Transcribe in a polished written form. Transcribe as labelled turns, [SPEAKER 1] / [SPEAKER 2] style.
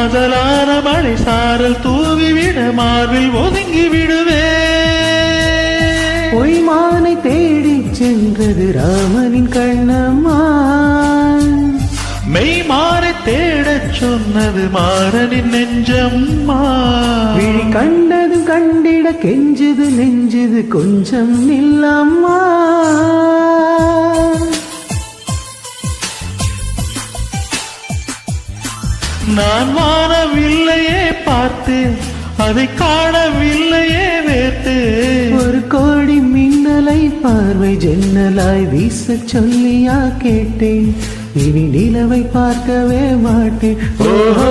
[SPEAKER 1] காதலான மழை சாரல் தூவிவிட மார்பில் ஒதுங்கி விடுவே.
[SPEAKER 2] பொய்மானை தேடிச் சென்றது ராமனின் கண்ணம்மா,
[SPEAKER 1] மெய்மானை தேடச் சொன்னது மாறனின் நெஞ்சம்மா.
[SPEAKER 2] விழி கண்டது கண்டிட கெஞ்சுது நெஞ்சுது கொஞ்சம் நில்லம்மா.
[SPEAKER 1] நான் வானவில்லையே பார்த்தேன், அதை காணவில்லையே வேர்த்தேன்.
[SPEAKER 2] ஒரு கோடி மின்னலை பார்வை ஜன்னலாய் வீச சொல்லியா கேட்டேன், இனி நிலவை பார்க்கவே மாட்டேன்.
[SPEAKER 1] ஓஹோ